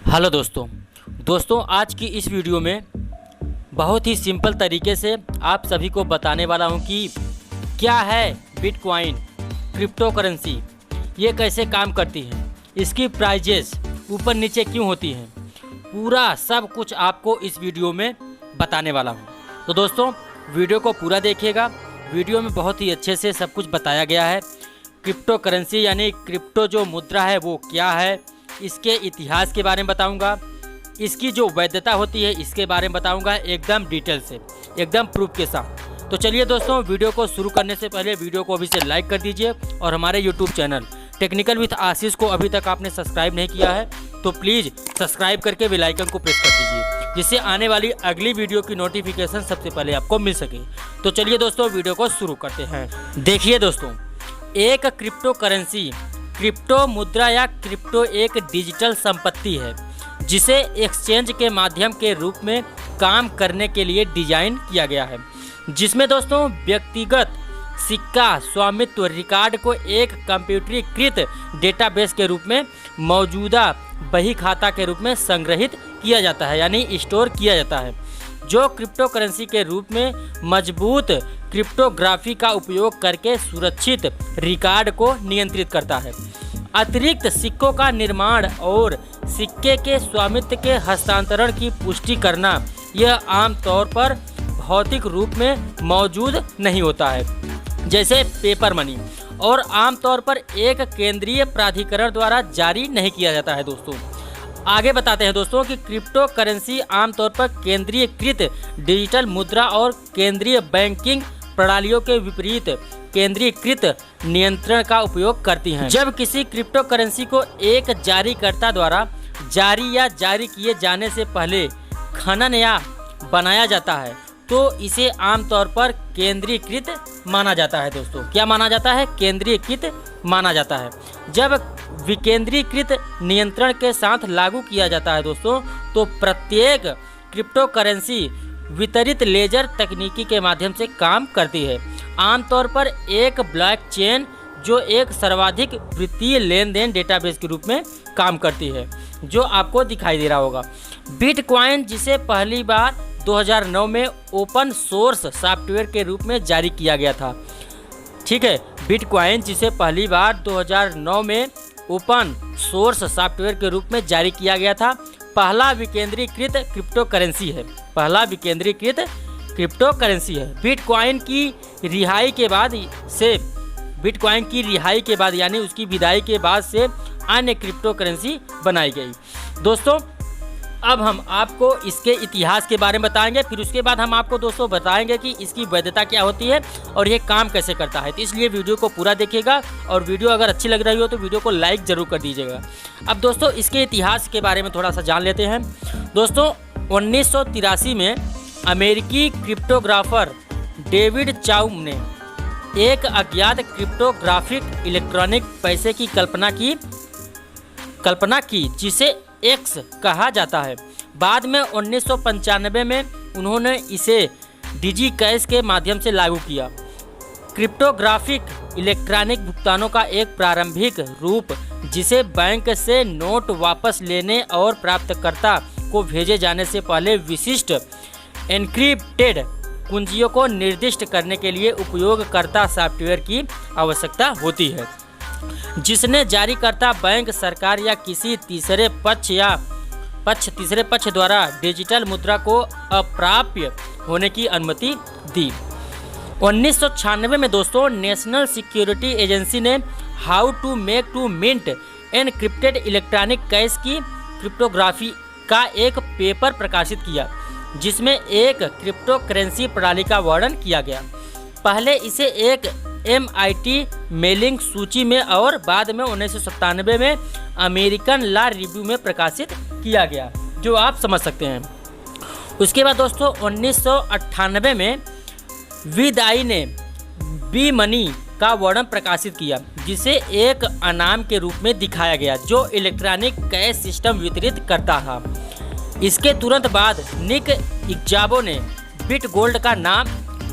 Hello दोस्तों आज की इस वीडियो में बहुत ही सिंपल तरीके से आप सभी को बताने वाला हूं कि क्या है बिटकॉइन क्रिप्टो करेंसी, ये कैसे काम करती है, इसकी प्राइजेस ऊपर नीचे क्यों होती हैं, पूरा सब कुछ आपको इस वीडियो में बताने वाला हूं। तो दोस्तों वीडियो को पूरा देखिएगा। वीडियो में बहुत ही अच्छे से सब कुछ बताया गया है। क्रिप्टो करेंसी यानी क्रिप्टो जो मुद्रा है वो क्या है, इसके इतिहास के बारे में बताऊंगा, इसकी जो वैधता होती है इसके बारे में बताऊंगा, एकदम डिटेल से, एकदम प्रूफ के साथ। तो चलिए दोस्तों, वीडियो को शुरू करने से पहले वीडियो को अभी से लाइक कर दीजिए और हमारे यूट्यूब चैनल टेक्निकल विद आशीष को अभी तक आपने सब्सक्राइब नहीं किया है तो प्लीज़ सब्सक्राइब करके बेल आइकन को प्रेस कर दीजिए, जिससे आने वाली अगली वीडियो की नोटिफिकेशन सबसे पहले आपको मिल सके। तो चलिए दोस्तों वीडियो को शुरू करते हैं। देखिए दोस्तों, एक क्रिप्टो करेंसी, क्रिप्टो मुद्रा या क्रिप्टो एक डिजिटल संपत्ति है जिसे एक्सचेंज के माध्यम के रूप में काम करने के लिए डिजाइन किया गया है, जिसमें दोस्तों व्यक्तिगत सिक्का स्वामित्व रिकॉर्ड को एक कंप्यूटरीकृत डेटाबेस के रूप में मौजूदा बही खाता के रूप में संग्रहित किया जाता है, यानी स्टोर किया जाता है, जो क्रिप्टो करेंसी के रूप में मजबूत क्रिप्टोग्राफी का उपयोग करके सुरक्षित रिकॉर्ड को नियंत्रित करता है। अतिरिक्त सिक्कों का निर्माण और सिक्के के स्वामित्व के हस्तांतरण की पुष्टि करना यह आमतौर पर भौतिक रूप में मौजूद नहीं होता है, जैसे पेपर मनी, और आमतौर पर एक केंद्रीय प्राधिकरण द्वारा जारी नहीं किया जाता है। दोस्तों आगे बताते हैं दोस्तों कि क्रिप्टो करेंसी आमतौर पर केंद्रीयकृत डिजिटल मुद्रा और केंद्रीय बैंकिंग प्रणालियों के विपरीत केंद्रीकृत नियंत्रण का उपयोग करती हैं। जब किसी क्रिप्टो करेंसी को एक जारीकर्ता द्वारा जारी या जारी किए जाने से पहले खनन या बनाया जाता है तो इसे आमतौर पर केंद्रीकृत माना जाता है। दोस्तों क्या माना जाता है? केंद्रीकृत माना जाता है। जब विकेंद्रीकृत नियंत्रण के साथ लागू किया जाता है दोस्तों, तो प्रत्येक क्रिप्टो करेंसी वितरित लेजर तकनीकी के माध्यम से काम करती है, आमतौर पर एक ब्लॉकचेन जो एक सर्वाधिक वित्तीय लेन देन डेटाबेस के रूप में काम करती है, जो आपको दिखाई दे रहा होगा। बिटकॉइन जिसे पहली बार 2009 में ओपन सोर्स सॉफ्टवेयर के रूप में जारी किया गया था। ठीक है, बिटकॉइन जिसे पहली बार 2009 में ओपन सोर्स सॉफ्टवेयर के रूप में जारी किया गया था, पहला विकेंद्रीकृत क्रिप्टो करेंसी है। पहला विकेंद्रीकृत क्रिप्टो करेंसी है। बिटकॉइन की रिहाई के बाद यानी उसकी विदाई के बाद से अन्य क्रिप्टो करेंसी बनाई गई। दोस्तों अब हम आपको इसके इतिहास के बारे में बताएंगे, फिर उसके बाद हम आपको दोस्तों बताएंगे कि इसकी वैधता क्या होती है और ये काम कैसे करता है। तो इसलिए वीडियो को पूरा देखिएगा और वीडियो अगर अच्छी लग रही हो तो वीडियो को लाइक ज़रूर कर दीजिएगा। अब दोस्तों इसके इतिहास के बारे में थोड़ा सा जान लेते हैं। दोस्तों 1983 में अमेरिकी क्रिप्टोग्राफर डेविड चाउम ने एक अज्ञात क्रिप्टोग्राफिक इलेक्ट्रॉनिक पैसे की कल्पना की जिसे एक्स कहा जाता है। बाद में 1995 में उन्होंने इसे डिजी कैश के माध्यम से लागू किया। क्रिप्टोग्राफिक इलेक्ट्रॉनिक भुगतानों का एक प्रारंभिक रूप जिसे बैंक से नोट वापस लेने और प्राप्तकर्ता को भेजे जाने से पहले विशिष्ट एन्क्रिप्टेड कुंजियों को निर्दिष्ट करने के लिए उपयोगकर्ता सॉफ्टवेयर की आवश्यकता होती है, जिसने जारीकर्ता, बैंक, सरकार या किसी तीसरे पक्ष द्वारा डिजिटल मुद्रा को अप्राप्य होने की अनुमति दी। 1996 में दोस्तों नेशनल सिक्योरिटी एजेंसी ने how to make to mint encrypted electronic cash की क्रिप्टोग्राफी का एक पेपर प्रकाशित किया, जिसमें एक क्रिप्टो करेंसी प्रणाली का वर्णन किया गया। पहले इसे एक MIT मेलिंग सूची में और बाद में 1997 में अमेरिकन लॉ रिव्यू में प्रकाशित किया गया, जो आप समझ सकते हैं। उसके बाद दोस्तों 1998 में विदाई ने बी मनी का वर्णन प्रकाशित किया, जिसे एक अनाम के रूप में दिखाया गया जो इलेक्ट्रॉनिक कैश सिस्टम वितरित करता था। इसके तुरंत बाद निक इग्जाबो ने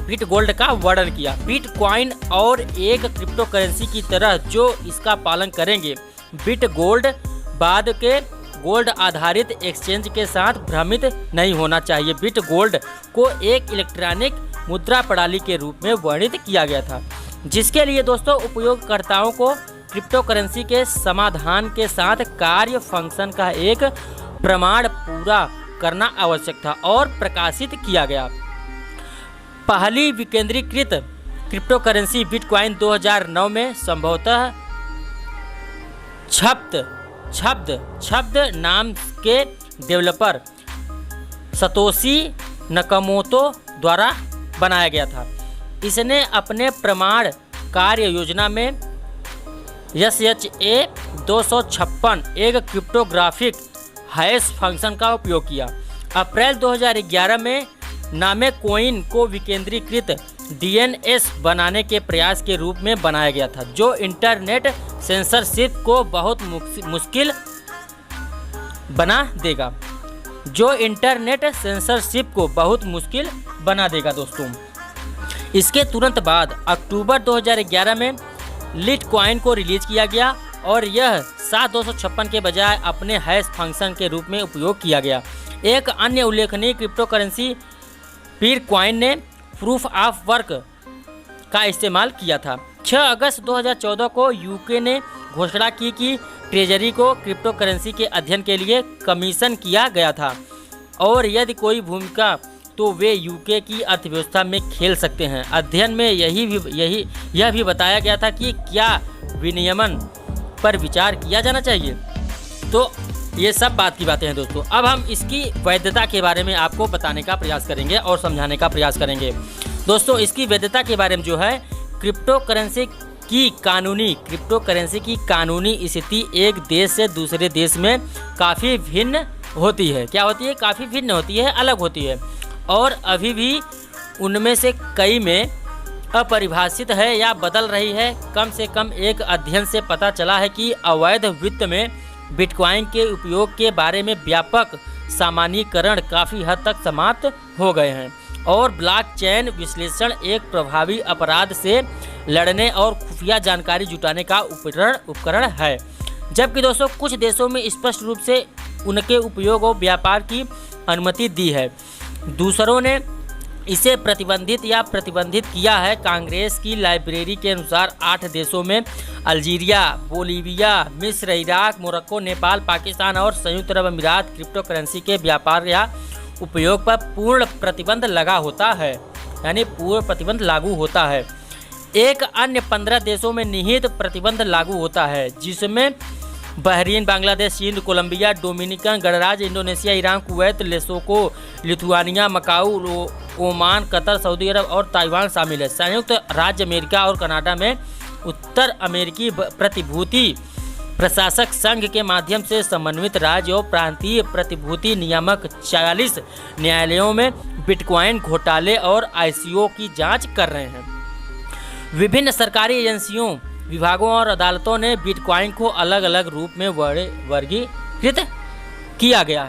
बिट गोल्ड का वर्णन किया। बिटकॉइन और एक क्रिप्टो करेंसी की तरह जो इसका पालन करेंगे। बिट गोल्ड बाद के गोल्ड आधारित एक्सचेंज के साथ भ्रमित नहीं होना चाहिए। बिट गोल्ड को एक इलेक्ट्रॉनिक मुद्रा प्रणाली के रूप में वर्णित किया गया था, जिसके लिए दोस्तों उपयोगकर्ताओं को क्रिप्टो करेंसी के समाधान के साथ कार्य फंक्शन का एक प्रमाण पूरा करना आवश्यक था और प्रकाशित किया गया। पहली विकेंद्रीकृत क्रिप्टो करेंसी बिटकॉइन 2009 में संभवतः शब्द नाम के डेवलपर सतोशी नकामोतो द्वारा बनाया गया था। इसने अपने प्रमाण कार्य योजना में SHA 256 एक क्रिप्टोग्राफिक हैश फंक्शन का उपयोग किया। अप्रैल 2011 में नामे कोइन को विकेंद्रीकृत DNS बनाने के प्रयास के रूप में बनाया गया था, जो इंटरनेट सेंसरशिप को बहुत मुश्किल बना देगा दोस्तों। इसके तुरंत बाद अक्टूबर 2011 में लिटकॉइन को रिलीज किया गया और यह 7256 के बजाय अपने हैश फंक्शन के रूप में उपयोग किया गया। एक अन्य उल्लेखनीय क्रिप्टो करेंसी पीरकॉइन ने प्रूफ ऑफ वर्क का इस्तेमाल किया था। 6 अगस्त 2014 को यूके ने घोषणा की कि ट्रेजरी को क्रिप्टो करेंसी के अध्ययन के लिए कमीशन किया गया था और यदि कोई भूमिका तो वे यूके की अर्थव्यवस्था में खेल सकते हैं। अध्ययन में यह भी बताया गया था कि क्या विनियमन पर विचार किया जाना चाहिए। तो ये सब बात की बातें हैं दोस्तों। अब हम इसकी वैधता के बारे में आपको बताने का प्रयास करेंगे और समझाने का प्रयास करेंगे। दोस्तों, इसकी वैधता के बारे में जो है, क्रिप्टो करेंसी की कानूनी स्थिति एक देश से दूसरे देश में काफ़ी भिन्न होती है। क्या होती है? काफ़ी भिन्न होती है, अलग होती है और अभी भी उनमें से कई में अपरिभाषित है या बदल रही है। कम से कम एक अध्ययन से पता चला है कि अवैध वित्त में बिटकॉइन के उपयोग के बारे में व्यापक सामान्यीकरण काफ़ी हद तक समाप्त हो गए हैं और ब्लॉकचेन विश्लेषण एक प्रभावी अपराध से लड़ने और खुफिया जानकारी जुटाने का उपकरण है। जबकि दोस्तों कुछ देशों में स्पष्ट रूप से उनके उपयोग और व्यापार की अनुमति दी है, दूसरों ने इसे प्रतिबंधित किया है। कांग्रेस की लाइब्रेरी के अनुसार 8 देशों में अल्जीरिया, बोलीविया, मिस्र, इराक, मोरक्को, नेपाल, पाकिस्तान और संयुक्त अरब अमीरात क्रिप्टो करेंसी के व्यापार या उपयोग पर पूर्ण प्रतिबंध लागू होता है। एक अन्य 15 देशों में निहित प्रतिबंध लागू होता है, जिसमें बहरीन, बांग्लादेश, चीन, कोलंबिया, डोमिनिकन गणराज्य, Indonesia, Iran, Kuwait, Lesotho, Lithuania, Macau, Oman, Qatar, Saudi Arab और ताइवान शामिल है। संयुक्त राज्य अमेरिका और कनाडा में उत्तर अमेरिकी प्रतिभूति प्रशासक संघ के माध्यम से समन्वित राज्य और प्रांतीय प्रतिभूति नियामक 40 न्यायालयों में बिटकॉइन घोटाले और ICO की जांच कर रहे हैं। विभिन्न सरकारी एजेंसियों, विभागों और अदालतों ने बिटकॉइन को अलग अलग रूप में वर्गीकृत किया गया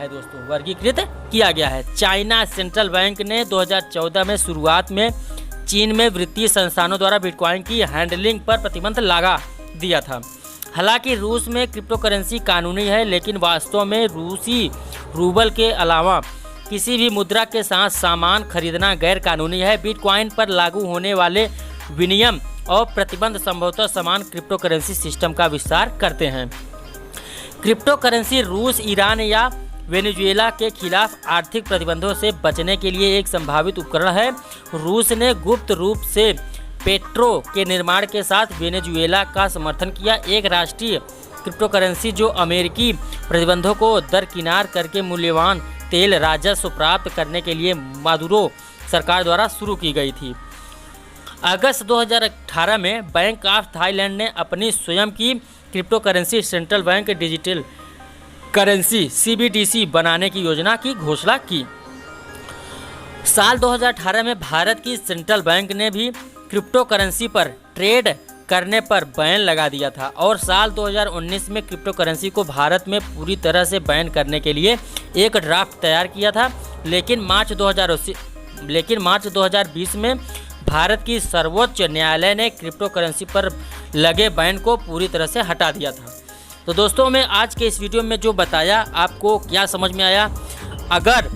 है। चाइना सेंट्रल बैंक ने 2014 में शुरुआत में चीन में वित्तीय संस्थानों द्वारा बिटकॉइन की हैंडलिंग पर प्रतिबंध लगा दिया था। हालांकि रूस में क्रिप्टो करेंसी कानूनी है, लेकिन वास्तव में रूसी रूबल के अलावा किसी भी मुद्रा के साथ सामान खरीदना गैर कानूनी है। बिटकॉइन पर लागू होने वाले विनियम और प्रतिबंध संभवतः समान क्रिप्टो करेंसी सिस्टम का विस्तार करते हैं। क्रिप्टो करेंसी रूस, ईरान या वेनेजुएला के खिलाफ आर्थिक प्रतिबंधों से बचने के लिए एक संभावित उपकरण है। रूस ने गुप्त रूप से पेट्रो के निर्माण के साथ वेनेजुएला का समर्थन किया। एक राष्ट्रीय क्रिप्टो करेंसी जो अमेरिकी प्रतिबंधों को दरकिनार करके मूल्यवान तेल राजस्व प्राप्त करने के लिए मादुरो सरकार द्वारा शुरू की गई थी। अगस्त 2018 में बैंक ऑफ थाईलैंड ने अपनी स्वयं की crypto currency central bank digital currency CBDC बनाने की योजना की घोषणा की। साल 2018 में भारत की सेंट्रल बैंक ने भी क्रिप्टो करेंसी पर ट्रेड करने पर बैन लगा दिया था और साल 2019 में क्रिप्टो करेंसी को भारत में पूरी तरह से बैन करने के लिए एक ड्राफ्ट तैयार किया था, लेकिन मार्च 2020 में भारत की सर्वोच्च न्यायालय ने क्रिप्टो करेंसी पर लगे बैन को पूरी तरह से हटा दिया था। तो दोस्तों मैं आज के इस वीडियो में जो बताया आपको क्या समझ में आया, अगर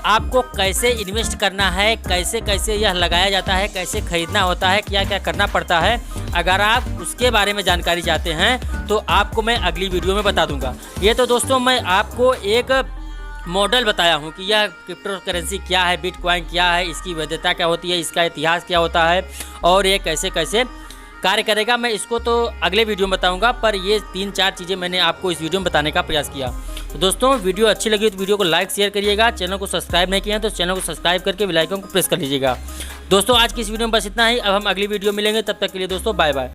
आपको कैसे इन्वेस्ट करना है, कैसे कैसे यह लगाया जाता है, कैसे खरीदना होता है, क्या क्या करना पड़ता है, अगर आप उसके बारे में जानकारी चाहते हैं तो आपको मैं अगली वीडियो में बता दूंगा। ये तो दोस्तों मैं आपको एक मॉडल बताया हूँ कि यह क्रिप्टो करेंसी क्या है, बिटकॉइन क्या है, इसकी वैधता क्या होती है, इसका इतिहास क्या होता है और ये कैसे कैसे कार्य करेगा। मैं इसको तो अगले वीडियो में बताऊंगा, पर ये 3-4 चीज़ें मैंने आपको इस वीडियो में बताने का प्रयास किया। तो दोस्तों वीडियो अच्छी लगी तो वीडियो को लाइक शेयर करिएगा, चैनल को सब्सक्राइब नहीं किया है तो चैनल को सब्सक्राइब करके बेल आइकन को प्रेस कर लीजिएगा। दोस्तों आज की इस वीडियो में बस इतना ही, अब हम अगली वीडियो मिलेंगे, तब तक के लिए दोस्तों बाय बाय।